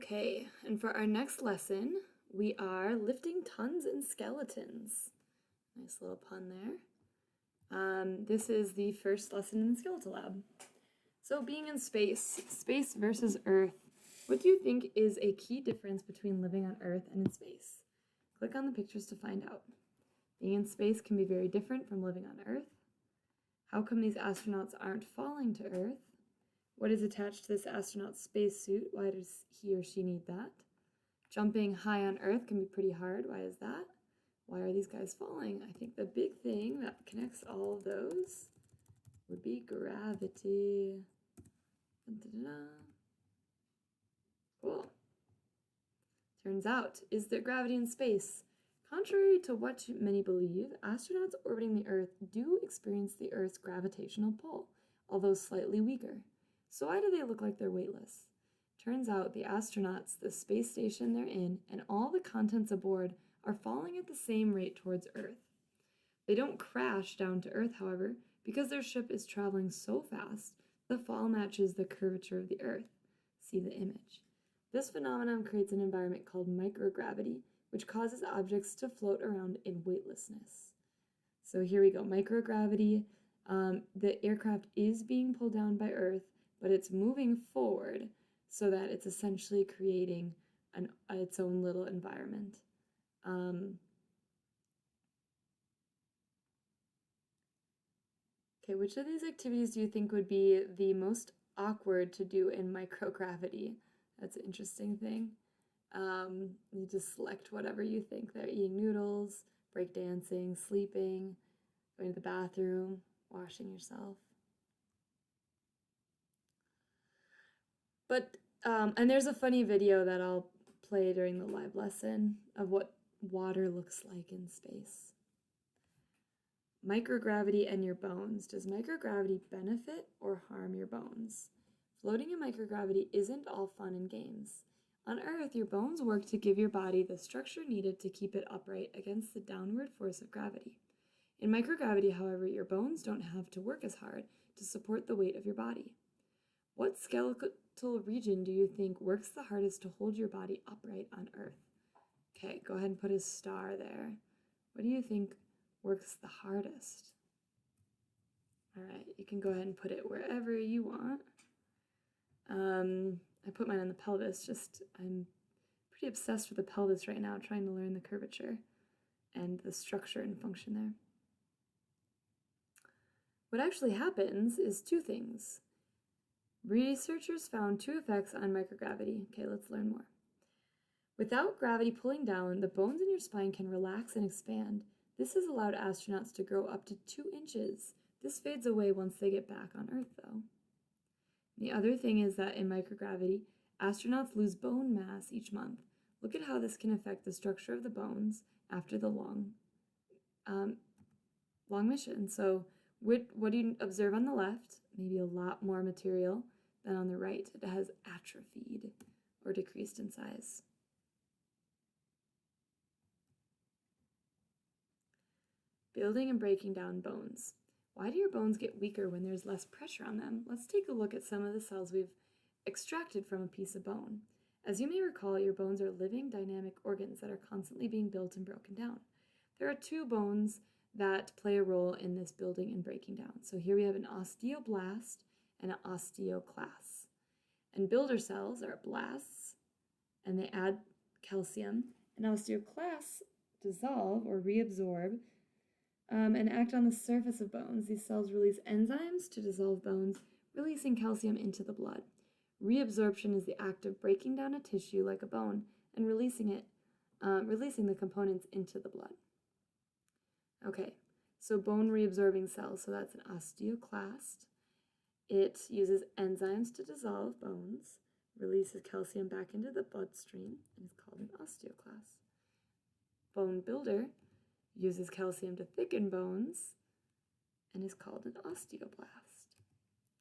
Okay, and for our next lesson, we are lifting tons and skeletons. Nice little pun there. This is the first lesson in the Skeletal lab. So being in space versus Earth, what do you think is a key difference between living on Earth and in space? Click on the pictures to find out. Being in space can be very different from living on Earth. How come these astronauts aren't falling to Earth? What is attached to this astronaut's spacesuit? Why does he or she need that? Jumping high on Earth can be pretty hard. Why is that? Why are these guys falling? I think the big thing that connects all of those would be gravity. Cool. Turns out, is there gravity in space? Contrary to what many believe, astronauts orbiting the Earth do experience the Earth's gravitational pull, although slightly weaker. So why do they look like they're weightless? Turns out the astronauts, the space station they're in, and all the contents aboard are falling at the same rate towards Earth. They don't crash down to Earth, however, because their ship is traveling so fast, the fall matches the curvature of the Earth. See the image. This phenomenon creates an environment called microgravity, which causes objects to float around in weightlessness. So here we go, microgravity. The aircraft is being pulled down by Earth, but it's moving forward so that it's essentially creating its own little environment. Okay, which of these activities do you think would be the most awkward to do in microgravity? That's an interesting thing. You just select whatever you think. They're eating noodles, breakdancing, sleeping, going to the bathroom, washing yourself. But, and there's a funny video that I'll play during the live lesson of what water looks like in space. Microgravity and your bones. Does microgravity benefit or harm your bones? Floating in microgravity isn't all fun and games. On Earth, your bones work to give your body the structure needed to keep it upright against the downward force of gravity. In microgravity, however, your bones don't have to work as hard to support the weight of your body. What skeletal region do you think works the hardest to hold your body upright on Earth? Okay, go ahead and put a star there. What do you think works the hardest? All right, you can go ahead and put it wherever you want. I put mine on the pelvis, I'm pretty obsessed with the pelvis right now, trying to learn the curvature and the structure and function there. What actually happens is two things. Researchers found two effects on microgravity. Okay, let's learn more. Without gravity pulling down, the bones in your spine can relax and expand. This has allowed astronauts to grow up to 2 inches. This fades away once they get back on Earth, though. The other thing is that in microgravity, astronauts lose bone mass each month. Look at how this can affect the structure of the bones after the long mission. So what do you observe on the left? Maybe a lot more material than on the right. It has atrophied or decreased in size. Building and breaking down bones. Why do your bones get weaker when there's less pressure on them? Let's take a look at some of the cells we've extracted from a piece of bone. As you may recall, your bones are living, dynamic organs that are constantly being built and broken down. There are 2 bones that play a role in this building and breaking down. So here we have an osteoblast and an osteoclast. And builder cells are blasts, and they add calcium. And osteoclasts dissolve or reabsorb and act on the surface of bones. These cells release enzymes to dissolve bones, releasing calcium into the blood. Reabsorption is the act of breaking down a tissue like a bone and releasing the components into the blood. Okay, so bone reabsorbing cells, so that's an osteoclast. It uses enzymes to dissolve bones, releases calcium back into the bloodstream, and is called an osteoclast. Bone builder uses calcium to thicken bones and is called an osteoblast.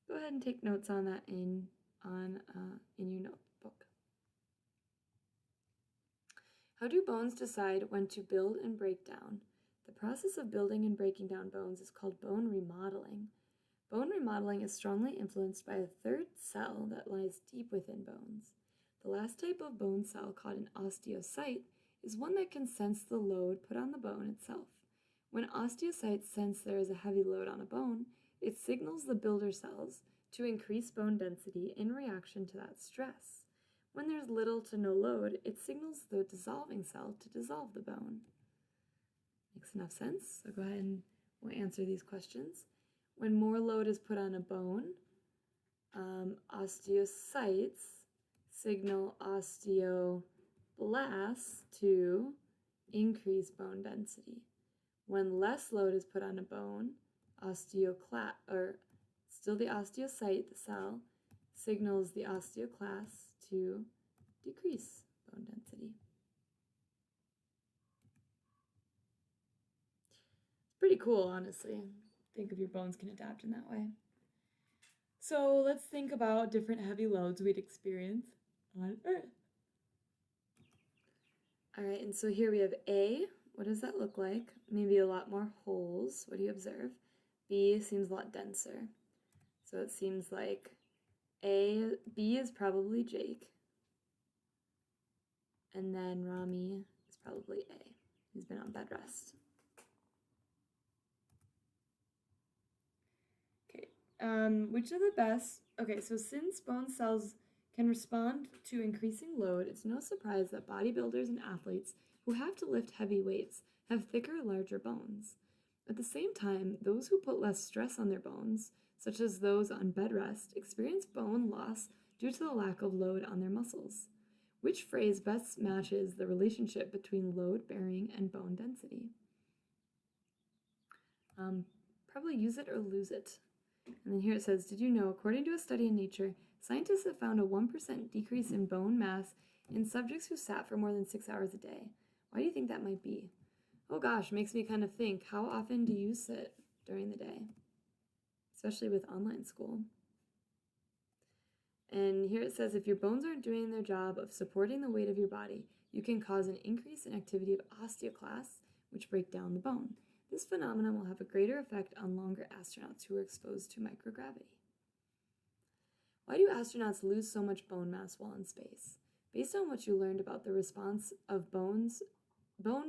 Go ahead and take notes on that in your notebook. How do bones decide when to build and break down? The process of building and breaking down bones is called bone remodeling. Bone remodeling is strongly influenced by a third cell that lies deep within bones. The last type of bone cell, called an osteocyte, is one that can sense the load put on the bone itself. When osteocytes sense there is a heavy load on a bone, it signals the builder cells to increase bone density in reaction to that stress. When there's little to no load, it signals the dissolving cell to dissolve the bone. Makes enough sense? So go ahead and we'll answer these questions. When more load is put on a bone, osteocytes signal osteoblasts to increase bone density. When less load is put on a bone, still the osteocyte, the cell, signals the osteoclasts to decrease bone density. It's pretty cool, honestly. Think of your bones can adapt in that way. So let's think about different heavy loads we'd experience on Earth. All right, and so here we have A. What does that look like? Maybe a lot more holes. What do you observe? B seems a lot denser. So it seems like B is probably Jake. And then Rami is probably A. He's been on bed rest. Okay, which are the best? Okay, so since bone cells can respond to increasing load, it's no surprise that bodybuilders and athletes who have to lift heavy weights have thicker, larger bones. At the same time, those who put less stress on their bones, such as those on bed rest, experience bone loss due to the lack of load on their muscles. Which phrase best matches the relationship between load bearing and bone density? Probably use it or lose it. And then here it says, did you know, according to a study in Nature, scientists have found a 1% decrease in bone mass in subjects who sat for more than 6 hours a day. Why do you think that might be? Oh gosh, makes me kind of think, how often do you sit during the day? Especially with online school. And here it says, if your bones aren't doing their job of supporting the weight of your body, you can cause an increase in activity of osteoclasts, which break down the bone. This phenomenon will have a greater effect on longer astronauts who are exposed to microgravity. Why do astronauts lose so much bone mass while in space? Based on what you learned about the response of bone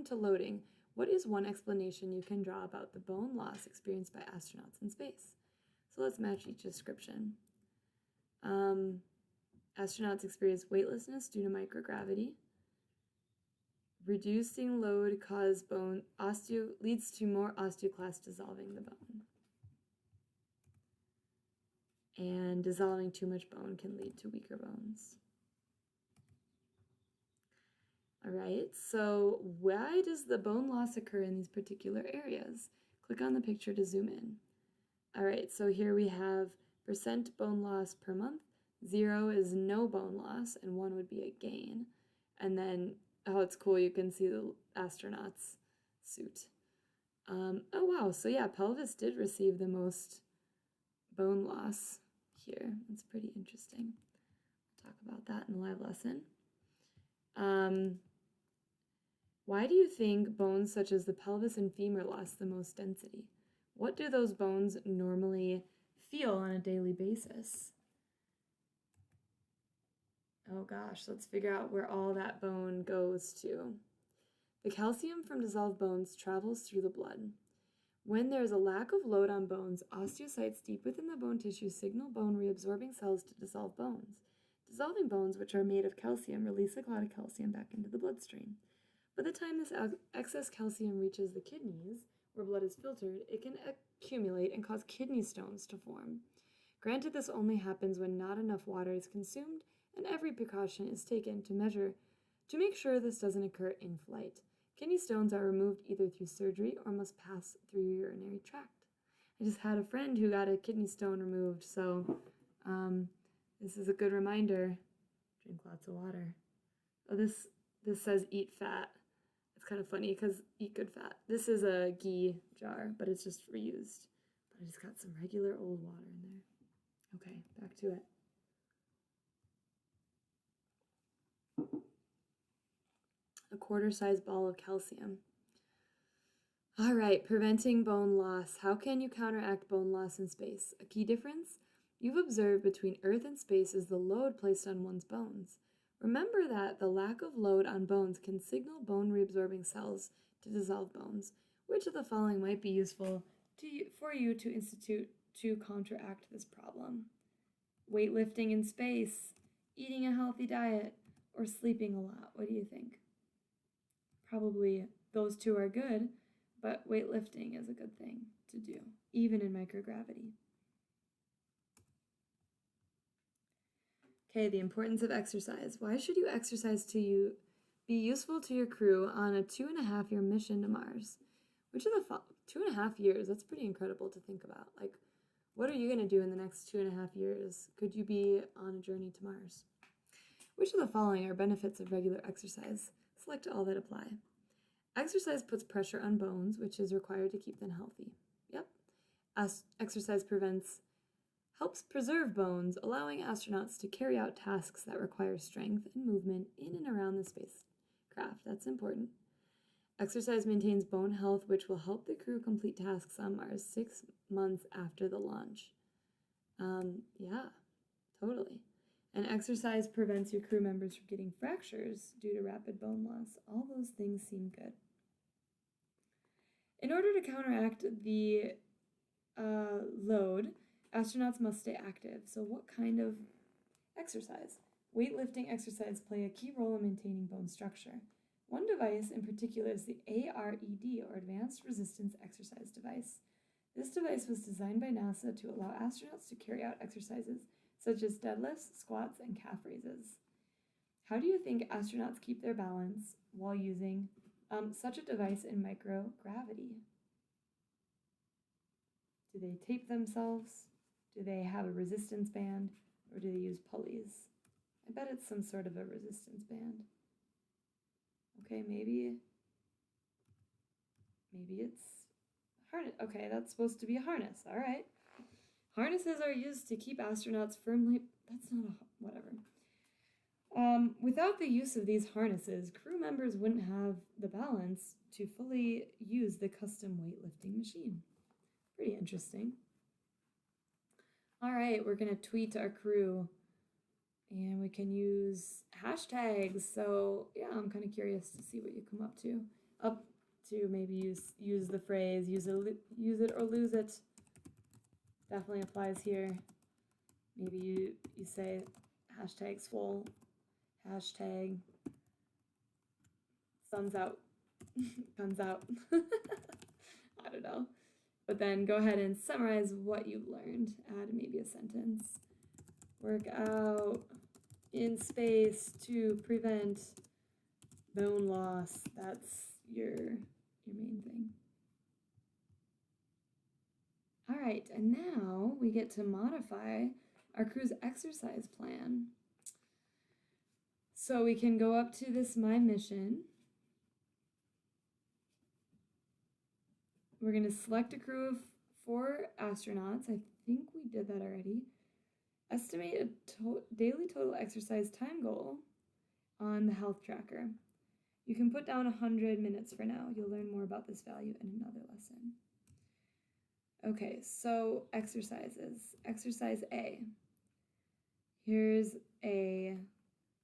to loading, what is one explanation you can draw about the bone loss experienced by astronauts in space? So let's match each description. Astronauts experience weightlessness due to microgravity. Reducing load leads to more osteoclasts dissolving the bone. And dissolving too much bone can lead to weaker bones. All right, so why does the bone loss occur in these particular areas? Click on the picture to zoom in. All right, so here we have percent bone loss per month. 0 is no bone loss, and 1 would be a gain. And then, oh, it's cool, you can see the astronaut's suit. Oh, wow, so yeah, pelvis did receive the most bone loss here. That's pretty interesting. We'll talk about that in the live lesson. Why do you think bones such as the pelvis and femur lost the most density? What do those bones normally feel on a daily basis? Oh gosh, let's figure out where all that bone goes to. The calcium from dissolved bones travels through the blood. When there is a lack of load on bones, osteocytes deep within the bone tissue signal bone reabsorbing cells to dissolve bones. Dissolving bones, which are made of calcium, release a lot of calcium back into the bloodstream. By the time this excess calcium reaches the kidneys, where blood is filtered, it can accumulate and cause kidney stones to form. Granted, this only happens when not enough water is consumed, and every precaution is taken to make sure this doesn't occur in flight. Kidney stones are removed either through surgery or must pass through your urinary tract. I just had a friend who got a kidney stone removed, so this is a good reminder. Drink lots of water. Oh, this says eat fat. It's kind of funny because eat good fat. This is a ghee jar, but it's just reused. But I just got some regular old water in there. Okay, back to it. A quarter-sized ball of calcium. All right, preventing bone loss. How can you counteract bone loss in space? A key difference you've observed between Earth and space is the load placed on one's bones. Remember that the lack of load on bones can signal bone reabsorbing cells to dissolve bones. Which of the following might be useful for you to institute to counteract this problem? Weightlifting in space, eating a healthy diet, or sleeping a lot? What do you think? Probably those two are good, but weightlifting is a good thing to do, even in microgravity. Okay, the importance of exercise. Why should you exercise to be useful to your crew on a 2.5-year mission to Mars? Which of the 2.5 years? That's pretty incredible to think about. Like, what are you going to do in the next 2.5 years? Could you be on a journey to Mars? Which of the following are benefits of regular exercise? Select all that apply. Exercise puts pressure on bones, which is required to keep them healthy. Yep. Exercise helps preserve bones, allowing astronauts to carry out tasks that require strength and movement in and around the spacecraft. That's important. Exercise maintains bone health, which will help the crew complete tasks on Mars 6 months after the launch. Yeah, totally. And exercise prevents your crew members from getting fractures due to rapid bone loss. All those things seem good. In order to counteract the load, astronauts must stay active. So what kind of exercise? Weightlifting exercise play a key role in maintaining bone structure. One device in particular is the ARED, or Advanced Resistance Exercise Device. This device was designed by NASA to allow astronauts to carry out exercises such as deadlifts, squats, and calf raises. How do you think astronauts keep their balance while using such a device in microgravity? Do they tape themselves? Do they have a resistance band? Or do they use pulleys? I bet it's some sort of a resistance band. Okay, maybe it's harness. Okay, that's supposed to be a harness. All right. Harnesses are used to keep astronauts firmly. That's not a whatever. Without the use of these harnesses, crew members wouldn't have the balance to fully use the custom weightlifting machine. Pretty interesting. All right, we're gonna tweet our crew. And we can use hashtags. So yeah, I'm kind of curious to see what you come up to. Maybe use the phrase use it or lose it. Definitely applies here. Maybe you say hashtag swole, hashtag sun's out, guns out. I don't know. But then go ahead and summarize what you've learned. Add maybe a sentence. Work out in space to prevent bone loss. That's your main thing. All right, and now we get to modify our crew's exercise plan. So we can go up to this My Mission. We're going to select a crew of 4 astronauts. I think we did that already. Estimate a daily total exercise time goal on the health tracker. You can put down 100 minutes for now. You'll learn more about this value in another lesson. Okay, so exercises. Exercise A. Here's a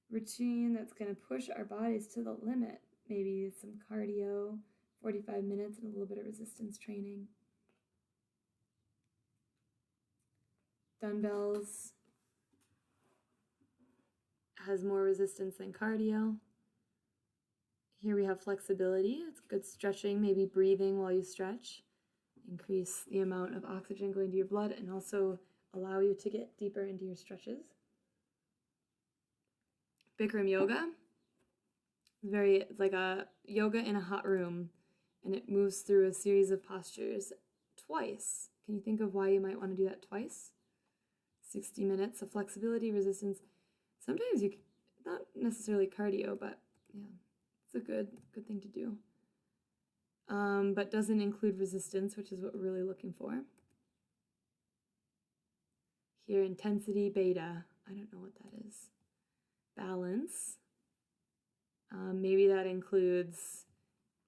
routine that's going to push our bodies to the limit. Maybe some cardio, 45 minutes, and a little bit of resistance training. Dumbbells has more resistance than cardio. Here we have flexibility. It's good stretching, maybe breathing while you stretch. Increase the amount of oxygen going to your blood and also allow you to get deeper into your stretches. Bikram Yoga. It's like a yoga in a hot room, and it moves through a series of postures twice. Can you think of why you might want to do that twice? 60 minutes of flexibility, resistance. Sometimes not necessarily cardio, but yeah, it's a good thing to do. But doesn't include resistance, which is what we're really looking for. Here, intensity, beta. I don't know what that is. Balance. Maybe that includes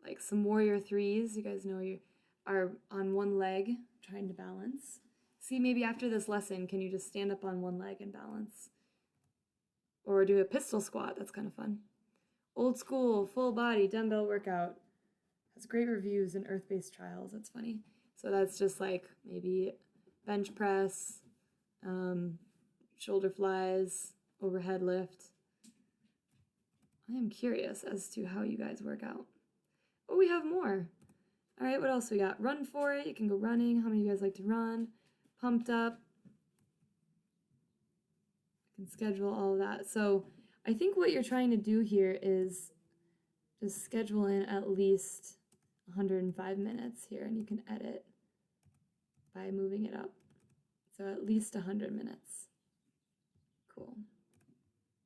like some warrior threes. You guys know you are on one leg trying to balance. See, maybe after this lesson, can you just stand up on one leg and balance? Or do a pistol squat. That's kind of fun. Old school, full body dumbbell workout. Has great reviews in earth-based trials. That's funny. So that's just like maybe bench press, shoulder flies, overhead lift. I am curious as to how you guys work out. Oh, we have more. All right, what else we got? Run for it. You can go running. How many of you guys like to run? Pumped up. You can schedule all of that. So I think what you're trying to do here is just schedule in at least 105 minutes here, and you can edit by moving it up. So at least 100 minutes. Cool.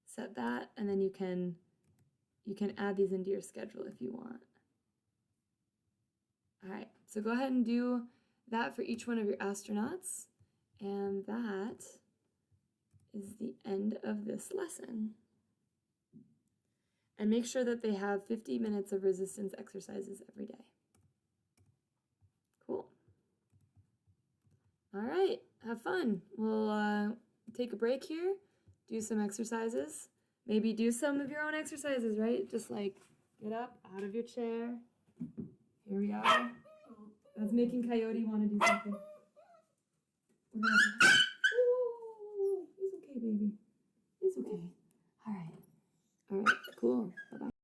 Set that, and then you can add these into your schedule if you want. All right, so go ahead and do that for each one of your astronauts, and that is the end of this lesson. And make sure that they have 50 minutes of resistance exercises every day. Cool. All right, have fun. We'll take a break here, do some exercises. Maybe do some of your own exercises, right? Just like get up out of your chair. Here we are. That's making Coyote want to do something.